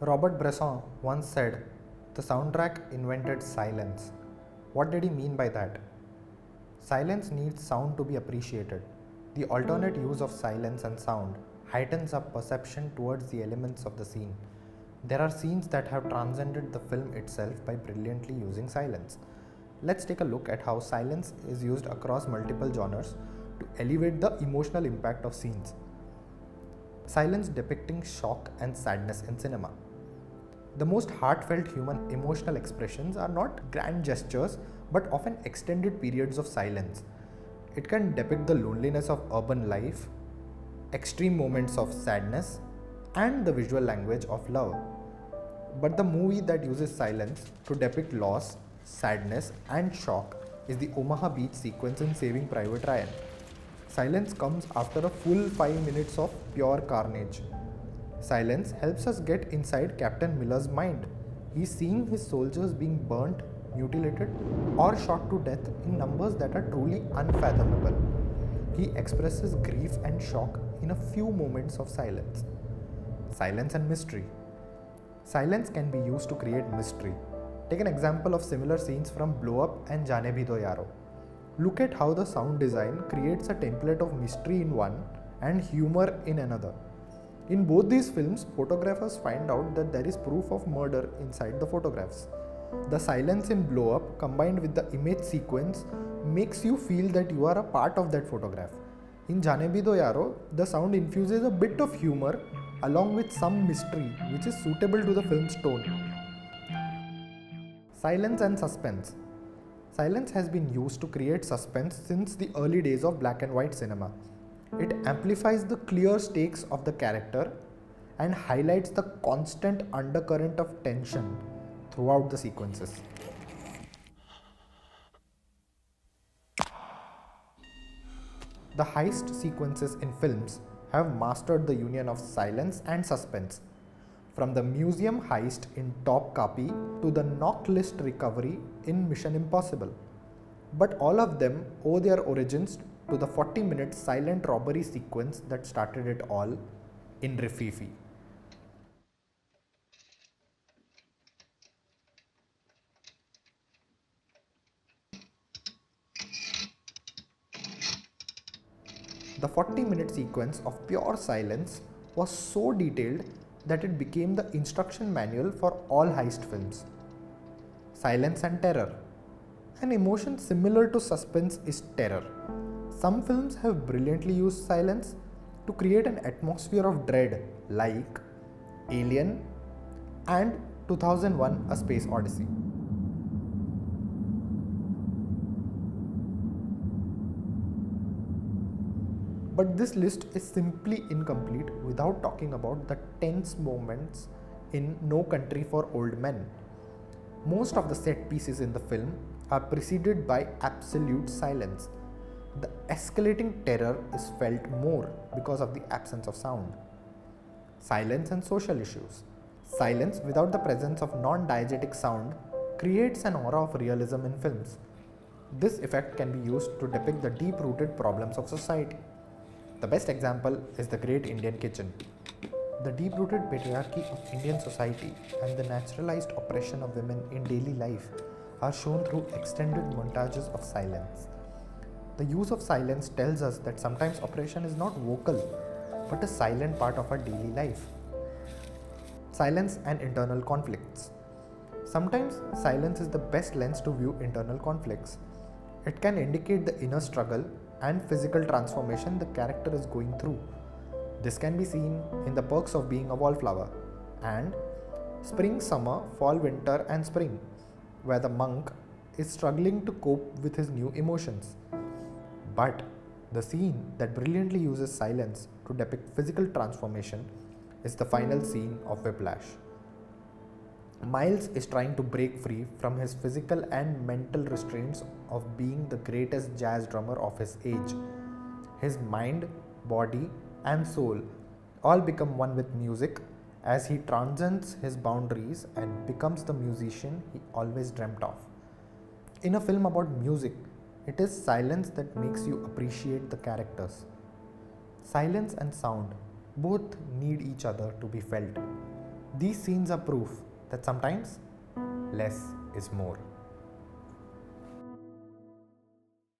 Robert Bresson once said, "The soundtrack invented silence." What did he mean by that? Silence needs sound to be appreciated. The alternate use of silence and sound heightens our perception towards the elements of the scene. There are scenes that have transcended the film itself by brilliantly using silence. Let's take a look at how silence is used across multiple genres to elevate the emotional impact of scenes. Silence depicting shock and sadness in cinema. The most heartfelt human emotional expressions are not grand gestures but often extended periods of silence. It can depict the loneliness of urban life, extreme moments of sadness, and the visual language of love. But the movie that uses silence to depict loss, sadness, and shock is the Omaha Beach sequence in Saving Private Ryan. Silence comes after a full 5 minutes of pure carnage. Silence helps us get inside Captain Miller's mind. He's seeing his soldiers being burnt, mutilated, or shot to death in numbers that are truly unfathomable. He expresses grief and shock in a few moments of silence. Silence and mystery. Silence can be used to create mystery. Take an example of similar scenes from Blow Up and Jaane Bhi Do Yaro. Look at how the sound design creates a template of mystery in one and humor in another. In both these films, photographers find out that there is proof of murder inside the photographs. The silence in Blow Up combined with the image sequence makes you feel that you are a part of that photograph. In Jaane Bhi Do Yaro, the sound infuses a bit of humor along with some mystery which is suitable to the film's tone. Silence and suspense. Silence has been used to create suspense since the early days of black and white cinema. It amplifies the clear stakes of the character and highlights the constant undercurrent of tension throughout the sequences. The heist sequences in films have mastered the union of silence and suspense. From the museum heist in Topkapi to the knock list recovery in Mission Impossible. But all of them owe their origins to the 40-minute silent robbery sequence that started it all in Rififi. The 40-minute sequence of pure silence was so detailed that it became the instruction manual for all heist films. Silence and terror. An emotion similar to suspense is terror. Some films have brilliantly used silence to create an atmosphere of dread like Alien and 2001: A Space Odyssey. But this list is simply incomplete without talking about the tense moments in No Country for Old Men. Most of the set pieces in the film are preceded by absolute silence. The escalating terror is felt more because of the absence of sound. Silence and social issues. Silence without the presence of non-diegetic sound creates an aura of realism in films. This effect can be used to depict the deep-rooted problems of society. The best example is The Great Indian Kitchen. The deep-rooted patriarchy of Indian society and the naturalized oppression of women in daily life are shown through extended montages of silence. The use of silence tells us that sometimes oppression is not vocal, but a silent part of our daily life. Silence and internal conflicts. Sometimes silence is the best lens to view internal conflicts. It can indicate the inner struggle and physical transformation the character is going through. This can be seen in The Perks of Being a Wallflower and Spring, Summer, Fall, Winter and Spring, where the monk is struggling to cope with his new emotions. But the scene that brilliantly uses silence to depict physical transformation is the final scene of Whiplash. Miles is trying to break free from his physical and mental restraints of being the greatest jazz drummer of his age. His mind, body, and soul all become one with music as he transcends his boundaries and becomes the musician he always dreamt of. In a film about music, it is silence that makes you appreciate the characters. Silence and sound both need each other to be felt. These scenes are proof that sometimes less is more.